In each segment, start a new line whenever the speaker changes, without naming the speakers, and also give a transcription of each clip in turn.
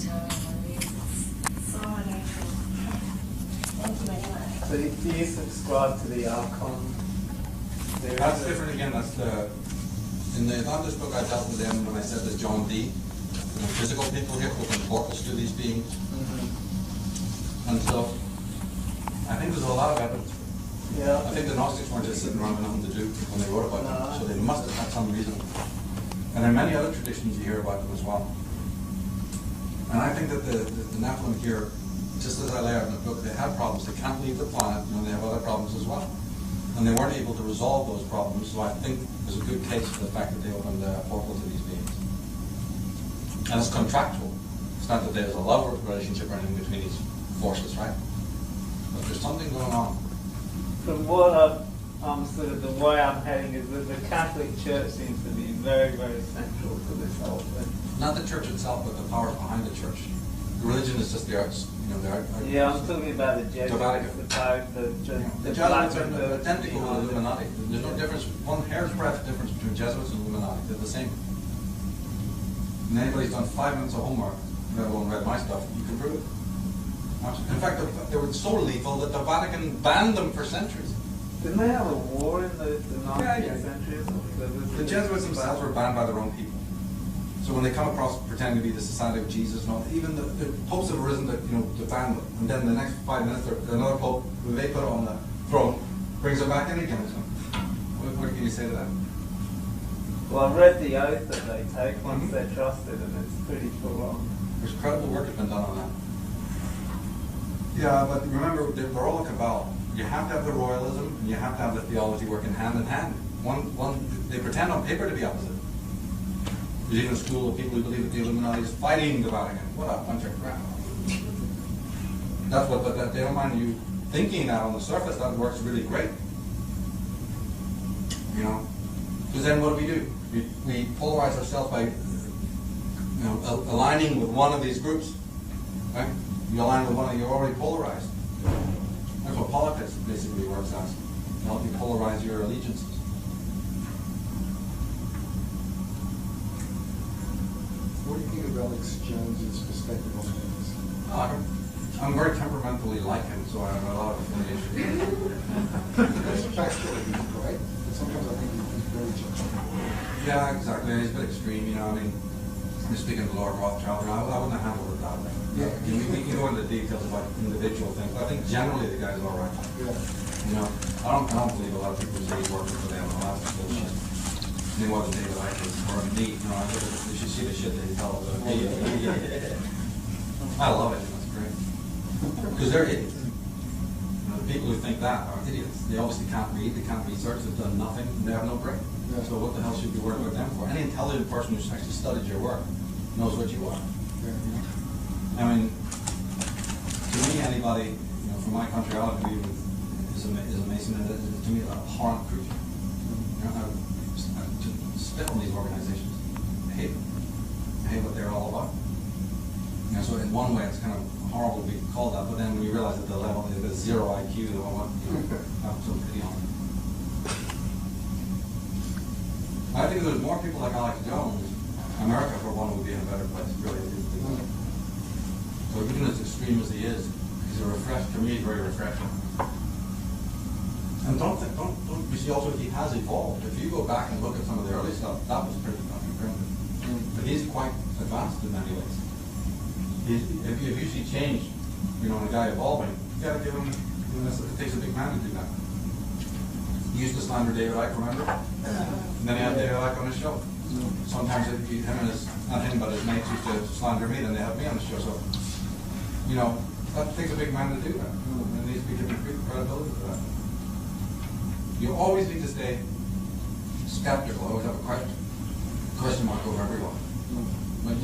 Italian movies. It's so unusual. Thank you anyway.
So do you subscribe to the Archon theory?
That's different again. That's the in the Atlantis book I dealt with them when I said that John D. Physical people here open portals to these beings. And so I think there's a lot of evidence.
Yeah.
I think the Gnostics weren't just sitting around with nothing to do when they wrote about them, so they must have had some reason. And there are many other traditions you hear about them as well. And I think that the Nephilim here, just as I lay out in the book, they have problems. They can't leave the planet, and they have other problems as well. And they weren't able to resolve those problems, so I think there's a good case for the fact that they opened a portal to these beings. And it's contractual. It's not that there's a love relationship or anything between these forces, right? But there's something going on.
From what I'm sort of the way I'm heading is that the Catholic Church seems to be very, very central to this whole thing.
Not the church itself, but the powers behind the church. The religion is just the arts, the art.
Yeah, I'm talking about the Jesuits,
Vatican.
the
Jesuits
black
are
and the
identical to the Illuminati. There's no difference, one hair's breadth difference between Jesuits and Illuminati. They're the same. And anybody's done 5 minutes of homework, let alone read my stuff, you can prove it. In fact, they were so lethal that the Vatican banned them for centuries.
Didn't they have a war in the 19th
Yeah.
century or something?
The Jesuits themselves were banned by their own people. So when they come across pretending to be the Society of Jesus and all, even the popes have arisen to ban them. And then the next 5 minutes, another pope who they put on the throne brings them back in again. So what can you say to that?
Well, I read the oath that they take once they're trusted, and it's pretty full on.
There's incredible work that's been done on that. Yeah, but remember, they're all a cabal. You have to have the royalism, and you have to have the theology working hand in hand. They pretend on paper to be opposite. There's even a school of people who believe that the Illuminati is fighting the Vatican. What a bunch of crap. That's what, but they don't mind you thinking that on the surface. That works really great. Because then what do? We polarize ourselves by aligning with one of these groups. Right? You align with one, you're already polarized. That's what politics basically works as. Help you polarize your allegiances.
What do you think of Alex Jones's perspective on things?
I'm very temperamentally like him, so I have a lot of affiliation.
Factually, he's great, but sometimes I think he's very judgmental.
Yeah, exactly. He's a bit extreme, I'm speaking to Lord Rothschild, I wouldn't have handled it that way.
Yeah.
We can go into details about individual things, but I think generally the guy's all right.
Yeah.
I don't believe a lot of people say he's working for them. That's bullshit. Any more than David Icke or me. You should see the shit that he tells about me. I love it. That's great. Because they're idiots. The people who think that are idiots. They obviously can't read, they can't research, they've done nothing, and they have no brain.
Yeah.
So what the hell should you worry about them for? Any intelligent person who's actually studied your work knows what you are.
Yeah.
I mean, to me, anybody from my country, I would be is a Mason, and to me, a horrent creature. I spit on these organizations. I hate them. I hate what they're all about. So in one way, it's kind of horrible to be called that, but then when you realize that the level is zero IQ, the one, I have some pity on it. I think if there's more people like Alex Jones, America, for one, would be in a better place, really. So even as extreme as he is, he's to me, very refreshing. And you see also he has evolved. If you go back and look at some of the early stuff, that was pretty fucking primitive. But he's quite advanced in many ways. If you see change, in a guy evolving, you gotta give him, it takes a big man to do that. He used to slander David Icke, remember? And then he had David Icke on his show. Sometimes not him, but his mates used to slander me, then they had me on the show. So, that takes a big man to do that. And needs to be given credibility for that. You always need to stay skeptical. I always have a question mark over everyone. But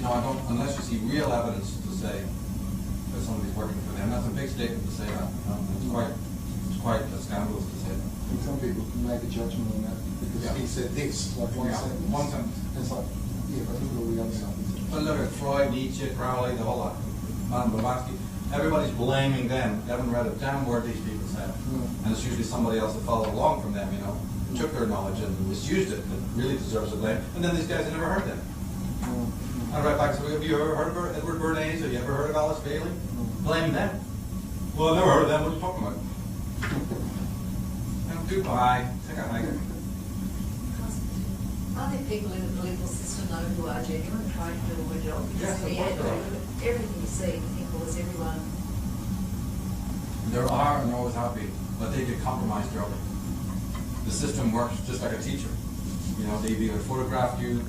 unless you see real evidence to say that somebody's working for them, that's a big statement to say that. It's quite scandalous to say that.
And some people can make a judgment on that because he said this, like one sentence.
One sentence.
And it's like, yeah, but look at all the other stuff.
But look at Freud, Nietzsche, Crowley, the whole lot. Blavatsky. Everybody's blaming them. They haven't read a damn word these people said. And it's usually somebody else that followed along from them, took their knowledge and misused it, that really deserves the blame. And then these guys have never heard them. And right back, so have you ever heard of Edward Bernays? Have you ever heard of Alice Bailey? Blame them. Well, I've never heard of them. What are you talking about? Goodbye. Take a hike.
I think people in the political system know who are genuine and try to do a good job.
Yes, of course there are.
Everything you see, you think, well, is everyone...
There are and there always have been, but they get compromised early. The system works just like a teacher. You know, they've either photographed you,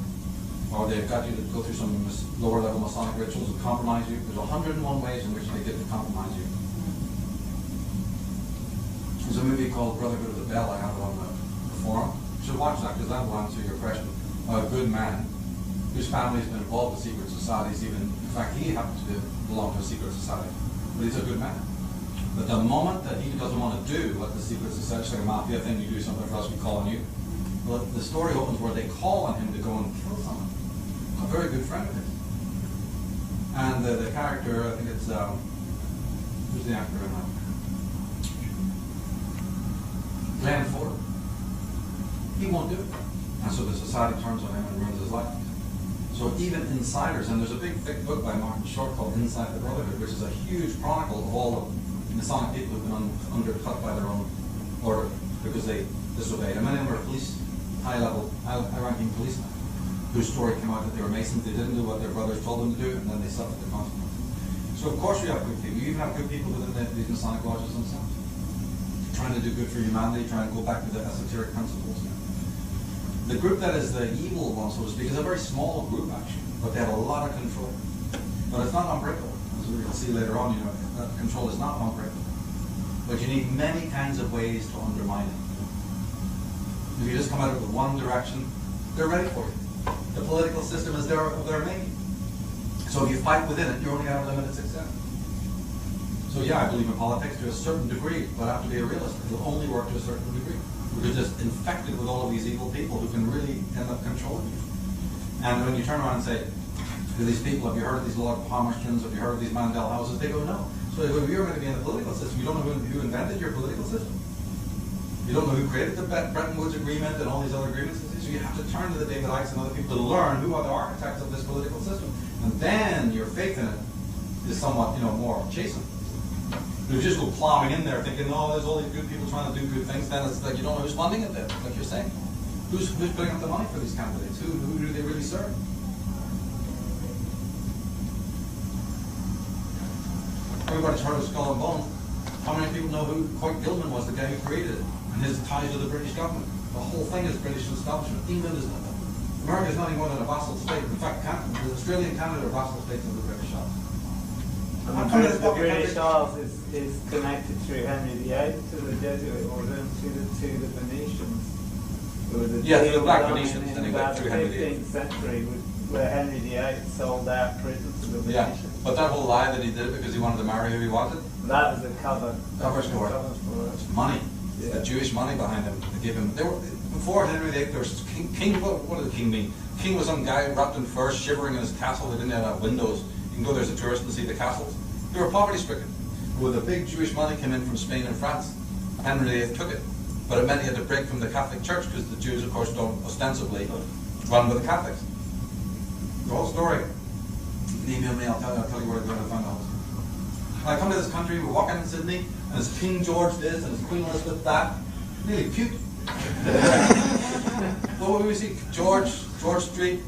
or they've got you to go through some lower level Masonic rituals and compromise you. There's 101 ways in which they get to compromise you. There's a movie called Brotherhood of the Bell. I have it on the forum. You should watch that because that will answer your question. A good man whose family's been involved with secret societies, even in fact he happens to belong to a secret society, but he's a good man. But the moment that he doesn't want to do what the secret society, like a mafia thing, you do something for us, we call on you. Well, the story opens where they call on him to go and kill someone. A very good friend of his. And the character, I think it's who's the actor in that? Glenn Ford. He won't do it. And so the society turns on him and ruins his life. So even insiders, and there's a big thick book by Martin Short called Inside the Brotherhood, which is a huge chronicle of all the Masonic people who've been undercut by their own order because they disobeyed. And many of them were police, high-ranking policemen, whose story came out that they were Masons, they didn't do what their brothers told them to do, and then they suffered the consequences. So of course we have good people. You even have good people within these Masonic lodges themselves, trying to do good for humanity, trying to go back to the esoteric principles. The group that is the evil one, so to speak, is a very small group actually, but they have a lot of control. But it's not unbreakable, as we will see later on. You know, that control is not unbreakable. But you need many kinds of ways to undermine it. If you just come out of the one direction, they're ready for you. The political system is of their making. So if you fight within it, you only have limited success. So yeah, I believe in politics to a certain degree, but I have to be a realist. It'll only work to a certain degree. We're just infected with all of these evil people who can really end up controlling you. And when you turn around and say to these people, have you heard of these Lord Palmerstons, have you heard of these Mandel houses? They go, no. So if you're going to be in the political system, you don't know who invented your political system. You don't know who created the Bretton Woods Agreement and all these other agreements. So you have to turn to the David Icke and other people to learn who are the architects of this political system. And then your faith in it is somewhat, more chastened. If you just go plowing in there thinking, oh, there's all these good people trying to do good things, then it's like you don't know who's funding it then, like you're saying. Who's putting up the money for these candidates? Who do they really serve? Everybody's heard of Skull and Bones. How many people know who Coit Gilman was, the guy who created it, and his ties to the British government? The whole thing is British establishment. England is America is nothing more than a vassal state. In fact, the Australia and Canada are vassal states of the British Isles.
The British Isles is connected through Henry VIII to the Jesuit order and to the Venetians.
Yeah, through the Black Venetians,
in
anyway,
about the
through Henry VIII.
15th century, where Henry VIII sold out prison to the
Yeah,
Venetians.
but that whole lie that he did because he wanted to marry who he wanted,
That was a cover.
Cover story. It's money. It's the Jewish money behind him. They gave him. Before Henry VIII, there was king. What did the king mean? King was some guy wrapped in furs, shivering in his castle. They didn't have windows. You can go there as a tourist and see the castles. They were poverty-stricken. When the big Jewish money came in from Spain and France, Henry VIII took it. But it meant he had to break from the Catholic Church because the Jews, of course, don't ostensibly run with the Catholics. The whole story. You can email me. I'll tell you where to go to find out. When I come to this country, we walk in Sydney, and it's King George this, and it's Queen Elizabeth that. Really cute. What would we see? George Street,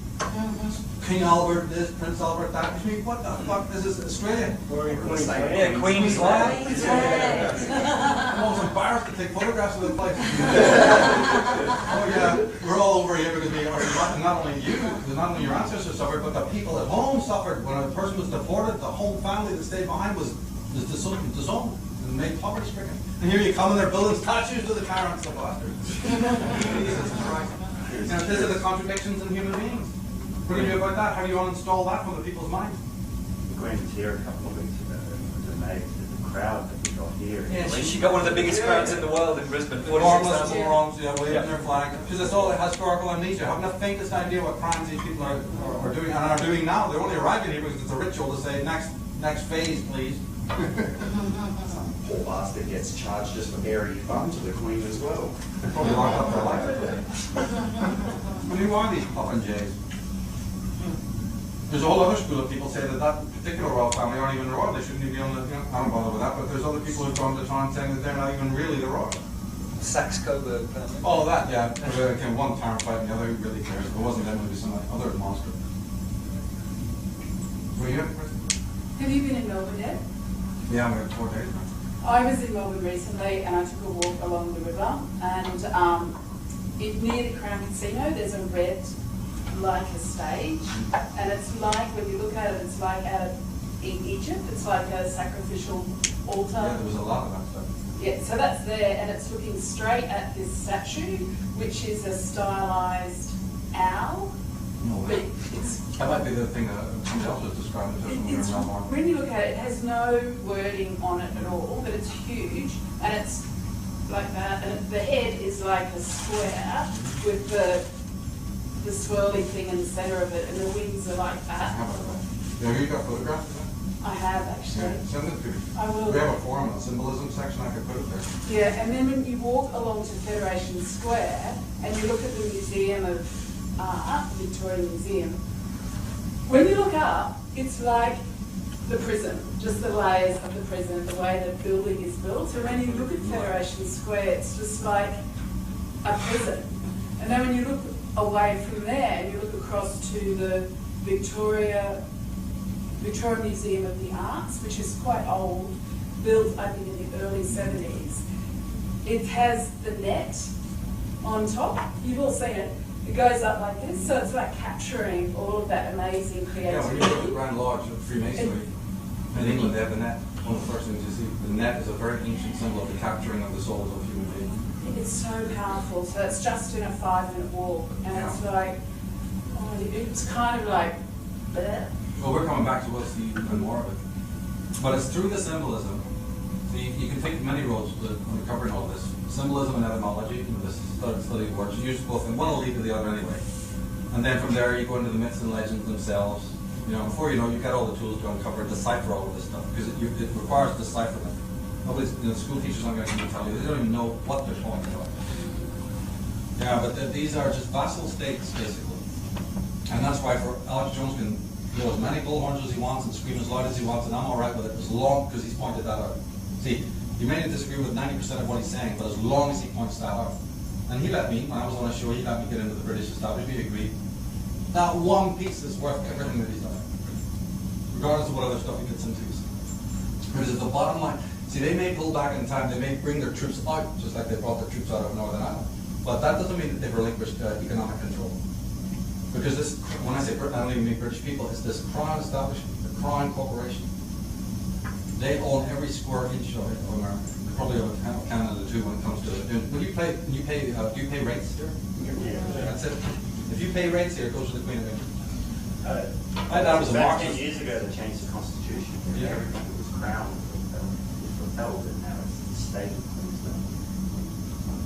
King Albert this, Prince Albert that. I mean, what the fuck? This is Australia.
Yeah, Queen's flag.
I'm almost embarrassed to take photographs of the place. Oh yeah, we're all over here because we are not only you, because not only your ancestors suffered, but the people at home suffered. When a person was deported, the whole family that stayed behind was disowned and made poverty-stricken. And here you come and they're building statues to the tyrants, the bastards. Jesus Christ. Now, these are the contradictions in human beings. What do you do about that? How do you uninstall that from the people's minds?
The Queen was here a couple of weeks ago. It was amazing at the crowd that we got here.
Yeah, she got one of the biggest crowds in the world in Brisbane.
Harmless
46,000.
morons, waving their flag. Because it's all historical amnesia. I haven't the faintest idea what crimes these people are doing and are doing now. They're only arriving here because it's a ritual to say, next phase, please.
Some poor bastard gets charged just for bearing fun to the Queen as well.
Probably locked up for life. But who are these puffin' jays? There's a whole other school of people say that that particular royal family aren't even royal. They shouldn't even be on the. You know, I don't bother with that. But there's other people who've gone to try and saying that they're not even really the royal.
Saxe-Coburg family.
All of that, yeah. There came one tyrant fighting the other. Who really cares? If it wasn't them, it would be some other monster. Were you?
Have you been in Melbourne yet?
Yeah, we had 4 days.
I was in Melbourne recently and I took a walk along the river and near the Crown Casino there's a red like a stage and it's like when you look at it it's like in Egypt, it's like a sacrificial altar.
Yeah, there was a lot of that stuff.
Yeah, so that's there and it's looking straight at this statue which is a stylized owl.
No
But
way.
it's
That might be the thing that somebody else was describing just when we were in Melbourne.
when you look at it, it has no wording on it at all, but it's huge and it's like that. And the head is like a square with the swirly thing in the centre of it, and the wings are like that.
How about that? Yeah, you got photographs of that?
I have actually.
Yeah, send it to me.
I will.
We have a forum, a symbolism section, I could put it there.
Yeah, and then when you walk along to Federation Square and you look at the Museum of Art, the Victorian Museum, when you look up, it's like the prison, just the layers of the prison, the way the building is built. So when you look at Federation Square, it's just like a prison. And then when you look away from there and you look across to the Victoria Museum of the Arts, which is quite old, built I think in the early 70s. It has the net on top. You've all seen it. It goes up like this, so it's like capturing all of that amazing
Yeah, when you look at
creativity.
Grand Lodge of Freemasonry in England, they have the net. One of the first things you see, the net is a very ancient symbol of the capturing of the souls of human beings.
It's so powerful. So it's just in a 5-minute walk, and it's like, oh, it's kind of like, bleh.
Well, we're coming back to what's the even more of it. But it's through the symbolism. You can take many roads when we're covering all this. Symbolism and etymology, this study of words, you use both, and one will lead to the other anyway. And then from there you go into the myths and legends themselves. You know, before you know, you've got all the tools to uncover and decipher all of this stuff, because it requires decipherment. Nobody's, school teachers aren't going to tell you, they don't even know what they're talking about. Yeah, but these are just vassal states, basically. And that's why for Alex Jones can blow as many bullhorns as he wants and scream as loud as he wants, and I'm alright with it, as long, because he's pointed that out. See, you may disagree with 90% of what he's saying, but as long as he points that out. And he let me, when I was on a show, he let me get into the British establishment, we agreed. That one piece is worth everything that he's done, regardless of what other stuff he gets into. Because at the bottom line, see, they may pull back in time, they may bring their troops out, just like they brought their troops out of Northern Ireland. But that doesn't mean that they've relinquished economic control. Because this, when I say, I don't even mean British people, it's this Crown establishment, the Crown Corporation. They own every square inch of America. Probably of Canada too when it comes to it. When you pay, do you pay rates here?
Yeah.
That's it. If you pay rates here, it goes to the Queen of England.
That
was a
about
Marxist.
10 years ago they changed the constitution.
Yeah.
Everything that was crown was held, and now it's the state of Queensland.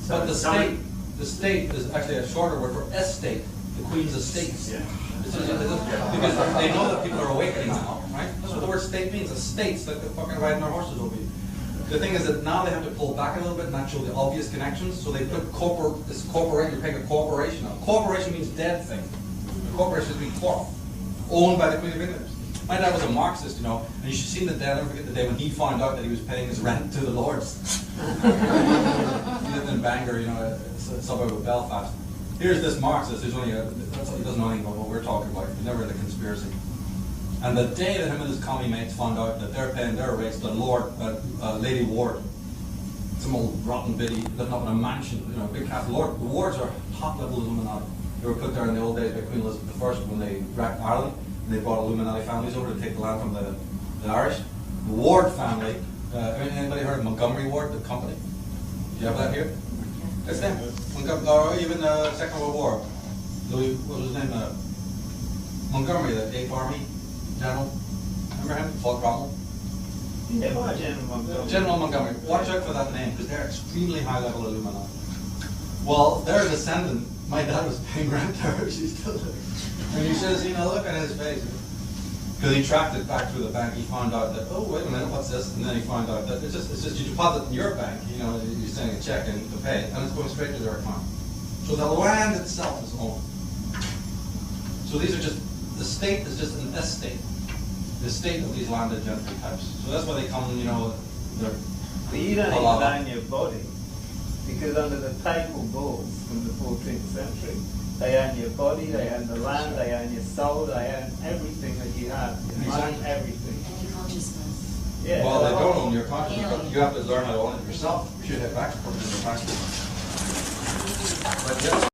But the state is actually a shorter word for estate, the Queen's estates.
Yeah.
Because they know that people are awakening now, right? That's what the word state means. Estates, like they're fucking riding their horses over you. The thing is that now they have to pull back a little bit and not show the obvious connections. So they put this corporation, you're paying a corporation now. Corporation means dead thing. A corporation means corp, owned by the Queen of England. My dad was a Marxist, you know, and you should see the day, I'll never forget the day when he found out that he was paying his rent to the Lords. He lived in Bangor, you know, a suburb of Belfast. Here's this Marxist who's only he doesn't know anything about what we're talking about. He's never in the conspiracy. And the day that him and his commie mates found out that they're paying their rates to Lady Ward, some old rotten biddy living up in a mansion, you know, big castle. The Wards are top-level Illuminati. They were put there in the old days by Queen Elizabeth I when they wrecked Ireland, and they brought Illuminati families over to take the land from the Irish. The Ward family, anybody heard of Montgomery Ward, the company? Do you have that here? It's them. Or even the Second World War. Louis, what was his name? Montgomery, the 8th Army General. Remember him? Paul Cromwell?
Yeah, well, General Montgomery.
General Montgomery. Watch out for that name, because they're extremely high-level Illuminati. Well, their descendant, my dad was paying rent to her, she's still there. And you should have seen a look on his face. Because he tracked it back through the bank, he found out that, oh, wait a minute, what's this? And then he found out that it's just you deposit in your bank, you know, you're sending a check and to pay, and it's going straight to their account. So the land itself is owned. So these are just the the state is just an estate. The estate of these landed gentry types. So that's why they come, you know, they're.
But you don't even own your body, because under the papal bulls from the 14th century, they own your body, they own the land, they own your soul, they own everything that you have. Your money, everything.
And your consciousness.
Yeah.
Well, they don't own your consciousness, but you have to learn how to own it yourself. We should head back to the practice. But yeah.